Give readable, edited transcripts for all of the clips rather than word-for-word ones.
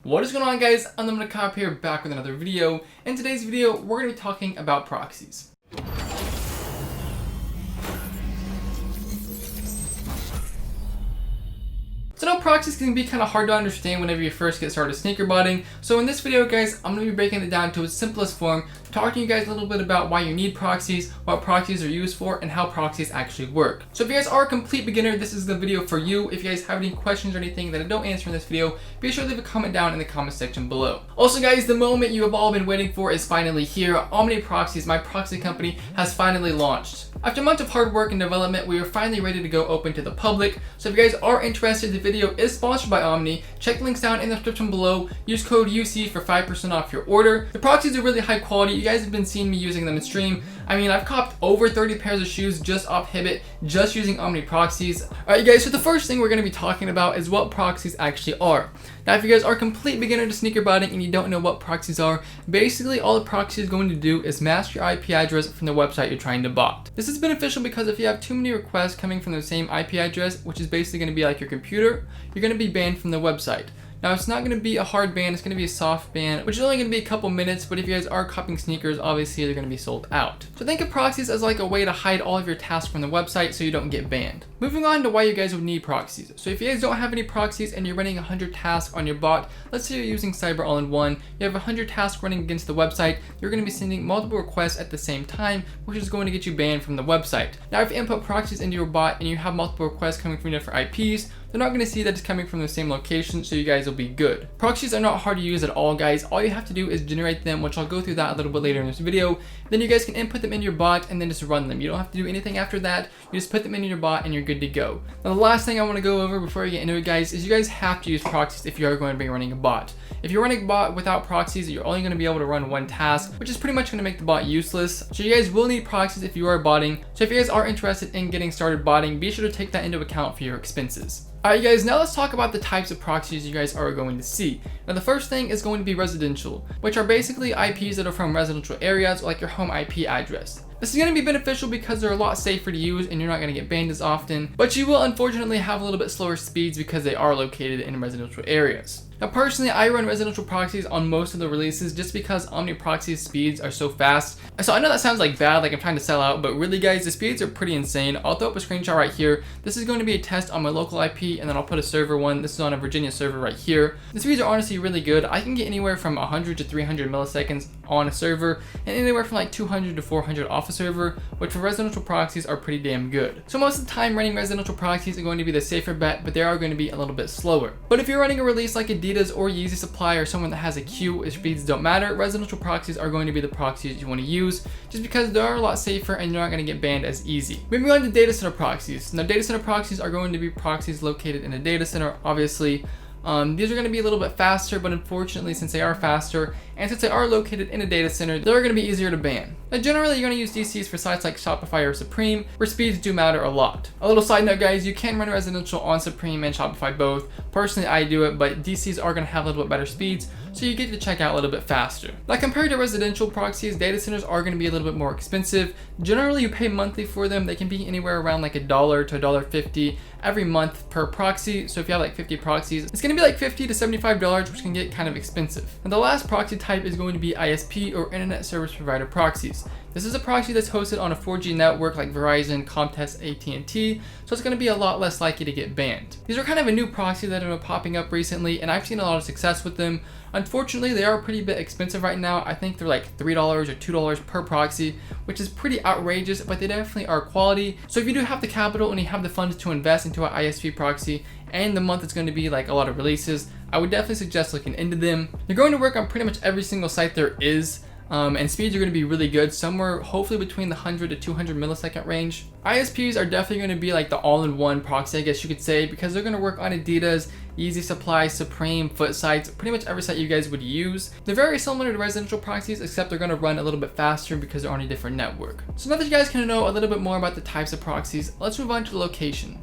What is going on, guys? UnlimitedCop here, back with another video. In today's video, we're going to be talking about proxies. So now proxies can be kind of hard to understand whenever you first get started sneaker botting. So in this video, guys, I'm going to be breaking it down to its simplest form, talking to you guys a little bit about why you need proxies, what proxies are used for, and how proxies actually work. So if you guys are a complete beginner, this is the video for you. If you guys have any questions or anything that I don't answer in this video, be sure to leave a comment down in the comment section below. Also, guys, the moment you have all been waiting for is finally here. Omni Proxies, my proxy company, has finally launched. After months of hard work and development, we are finally ready to go open to the public. So if you guys are interested, the video is sponsored by Omni. Check the links down in the description below. Use code UC for 5% off your order. The proxies are really high quality. You guys have been seeing me using them in stream. I mean, I've copped over 30 pairs of shoes just off Hibbit, just using Omni Proxies. Alright, you guys, so the first thing we're going to be talking about is what proxies actually are. Now, if you guys are a complete beginner to sneaker botting and you don't know what proxies are, basically all the proxy is going to do is mask your IP address from the website you're trying to bot. This is beneficial because if you have too many requests coming from the same IP address, which is basically going to be like your computer, you're going to be banned from the website. Now, it's not going to be a hard ban, it's going to be a soft ban, which is only going to be a couple minutes, but if you guys are copying sneakers, obviously they're going to be sold out. So think of proxies as like a way to hide all of your tasks from the website so you don't get banned. Moving on to why you guys would need proxies. So if you guys don't have any proxies and you're running 100 tasks on your bot, let's say you're using Cyber All-in-One, you have 100 tasks running against the website, you're going to be sending multiple requests at the same time, which is going to get you banned from the website. Now, if you input proxies into your bot and you have multiple requests coming from different IPs, they're not going to see that it's coming from the same location, so you guys will be good. Proxies are not hard to use at all, guys. All you have to do is generate them, which I'll go through that a little bit later in this video. Then you guys can input them in your bot and then just run them. You don't have to do anything after that. You just put them in your bot and you're good to go. Now, the last thing I want to go over before we get into it, guys, is you guys have to use proxies if you are going to be running a bot. If you're running a bot without proxies, you're only going to be able to run one task, which is pretty much going to make the bot useless. So you guys will need proxies if you are botting. So if you guys are interested in getting started botting, be sure to take that into account for your expenses. Alright, guys, now let's talk about the types of proxies you guys are going to see. Now, the first thing is going to be residential, which are basically IPs that are from residential areas, like your home IP address. This is going to be beneficial because they're a lot safer to use and you're not going to get banned as often, but you will unfortunately have a little bit slower speeds because they are located in residential areas. Now, personally, I run residential proxies on most of the releases just because Omni Proxies speeds are so fast. So I know that sounds like bad, like I'm trying to sell out, but really, guys, the speeds are pretty insane. I'll throw up a screenshot right here. This is going to be a test on my local IP, and then I'll put a server one. This is on a Virginia server right here. The speeds are honestly really good. I can get anywhere from 100 to 300 milliseconds on a server, and anywhere from like 200 to 400 off a server, which for residential proxies are pretty damn good. So most of the time, running residential proxies are going to be the safer bet, but they are going to be a little bit slower. But if you're running a release like Adidas or Yeezy Supply or someone that has a queue, if speeds don't matter, residential proxies are going to be the proxies you want to use, just because they are a lot safer and you're not going to get banned as easy. Moving on to data center proxies. Now, data center proxies are going to be proxies located in a data center, obviously. These are going to be a little bit faster, but unfortunately, since they are faster and since they are located in a data center, they're going to be easier to ban. Now, generally, you're going to use DCs for sites like Shopify or Supreme, where speeds do matter a lot. A little side note, guys, you can run residential on Supreme and Shopify both. Personally, I do it, but DCs are going to have a little bit better speeds, so you get to check out a little bit faster. Now, compared to residential proxies, data centers are going to be a little bit more expensive. Generally, you pay monthly for them. They can be anywhere around like $1 to $1.50 every month per proxy. So if you have like 50 proxies, it's going to be like $50 to $75, which can get kind of expensive. And the last proxy type is going to be ISP, or Internet Service Provider proxies. This is a proxy that's hosted on a 4G network like Verizon, Comcast, AT&T, so it's going to be a lot less likely to get banned. These are kind of a new proxy that have been popping up recently, and I've seen a lot of success with them. Unfortunately, they are a pretty bit expensive right now. I think they're like $3 or $2 per proxy, which is pretty outrageous, but they definitely are quality. So if you do have the capital and you have the funds to invest into an ISP proxy, and the month is going to be like a lot of releases, I would definitely suggest looking into them. They're going to work on pretty much every single site there is. And speeds are going to be really good, somewhere hopefully between the 100 to 200 millisecond range. ISPs are definitely going to be like the all-in-one proxy, I guess you could say, because they're going to work on Adidas, Yeezy Supply, Supreme, Foot sites, pretty much every site you guys would use. They're very similar to residential proxies, except they're going to run a little bit faster because they're on a different network. So now that you guys can know a little bit more about the types of proxies, let's move on to the location.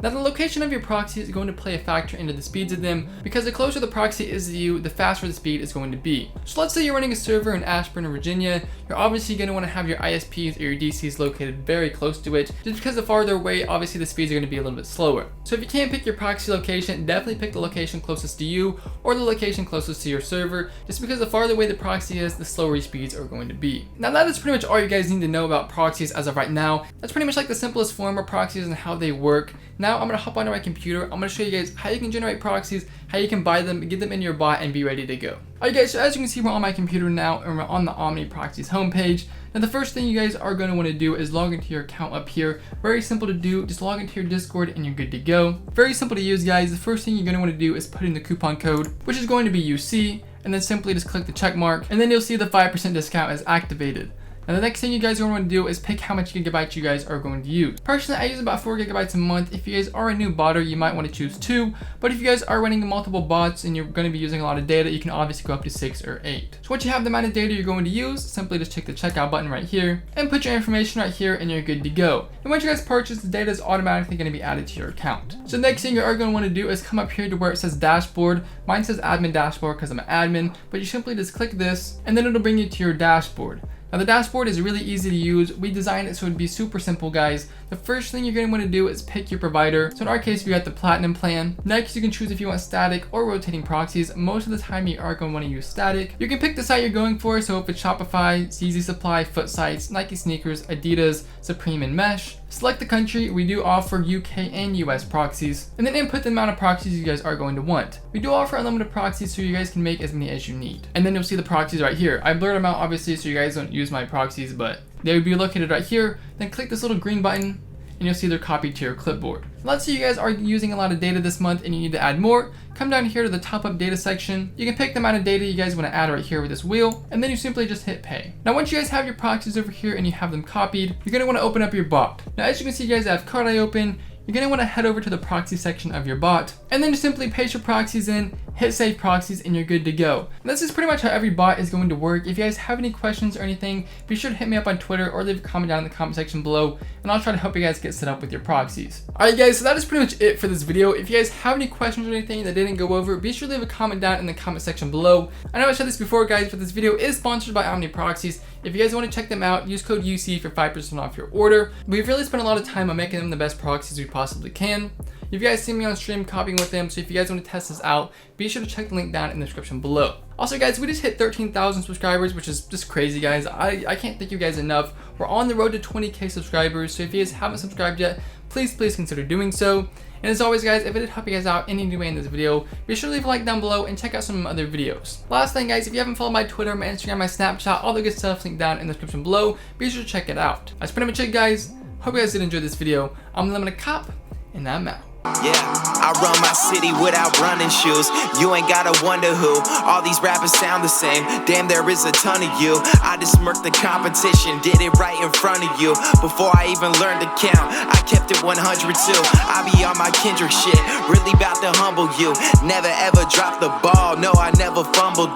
Now the location of your proxy is going to play a factor into the speeds of them, because the closer the proxy is to you, the faster the speed is going to be. So let's say you're running a server in Ashburn, Virginia, you're obviously going to want to have your ISPs or your DCs located very close to it, just because the farther away, obviously the speeds are going to be a little bit slower. So if you can't pick your proxy location, definitely pick the location closest to you or the location closest to your server, just because the farther away the proxy is, the slower your speeds are going to be. Now that is pretty much all you guys need to know about proxies as of right now. That's pretty much like the simplest form of proxies and how they work. Now I'm going to hop onto my computer. I'm going to show you guys how you can generate proxies, how you can buy them, get them in your bot, and be ready to go. Alright guys, so as you can see, we're on my computer now and we're on the Omni Proxies homepage. Now the first thing you guys are going to want to do is log into your account up here. Very simple to do, just log into your Discord and you're good to go. Very simple to use, guys. The first thing you're going to want to do is put in the coupon code, which is going to be UC, and then simply just click the check mark, and then you'll see the 5% discount is activated. Now the next thing you guys are going to want to do is pick how much gigabytes you guys are going to use. Personally, I use about 4 gigabytes a month. If you guys are a new botter, you might want to choose 2, but if you guys are running multiple bots and you're going to be using a lot of data, you can obviously go up to 6 or 8. So once you have the amount of data you're going to use, simply just check the checkout button right here and put your information right here and you're good to go. And once you guys purchase, the data is automatically going to be added to your account. So the next thing you are going to want to do is come up here to where it says dashboard. Mine says admin dashboard because I'm an admin, but you simply just click this and then it'll bring you to your dashboard. Now the dashboard is really easy to use. We designed it so it'd be super simple, guys. The first thing you're going to want to do is pick your provider. So in our case, we got the platinum plan. Next, you can choose if you want static or rotating proxies. Most of the time you are going to want to use static. You can pick the site you're going for. So if it's Shopify, CZ Supply, Foot Sites, Nike Sneakers, Adidas, Supreme, and Mesh. Select the country. We do offer UK and US proxies, and then input the amount of proxies you guys are going to want. We do offer unlimited proxies so you guys can make as many as you need. And then you'll see the proxies right here. I blurred them out obviously so you guys don't use my proxies, but they would be located right here. Then click this little green button and you'll see they're copied to your clipboard. Let's say you guys are using a lot of data this month and you need to add more. Come down here to the top up data section. You can pick the amount of data you guys want to add right here with this wheel, and then you simply just hit pay. Now once you guys have your proxies over here and you have them copied, you're going to want to open up your bot. Now as you can see, you guys have card I open. You're going to want to head over to the proxy section of your bot and then just simply paste your proxies in, hit save proxies, and you're good to go. And this is pretty much how every bot is going to work. If you guys have any questions or anything, be sure to hit me up on Twitter or leave a comment down in the comment section below and I'll try to help you guys get set up with your proxies. Alright guys, so that is pretty much it for this video. If you guys have any questions or anything that didn't go over, be sure to leave a comment down in the comment section below. I know I said this before, guys, but this video is sponsored by Omni Proxies. If you guys want to check them out, use code UC for 5% off your order. We've really spent a lot of time on making them the best proxies we possibly can. If you guys see me on stream copying with them, so if you guys want to test this out, be sure to check the link down in the description below. Also guys, we just hit 13,000 subscribers, which is just crazy, guys. I can't thank you guys enough. We're on the road to 20k subscribers, so if you guys haven't subscribed yet, please consider doing so. And as always, guys, if it did help you guys out in any way in this video, be sure to leave a like down below and check out some other videos. Last thing, guys, if you haven't followed my Twitter, my Instagram, my Snapchat, all the good stuff linked down in the description below, be sure to check it out. That's pretty much it, guys. Hope you guys did enjoy this video. I'm UnlimitedCop, and I'm out. Yeah, I run my city without running shoes. You ain't gotta wonder who. All these rappers sound the same. Damn, there is a ton of you. I just smirked the competition, did it right in front of you. Before I even learned to count, I kept it 100 too. I be on my Kendrick shit, really bout to humble you. Never ever drop the ball, no, I never fumbled.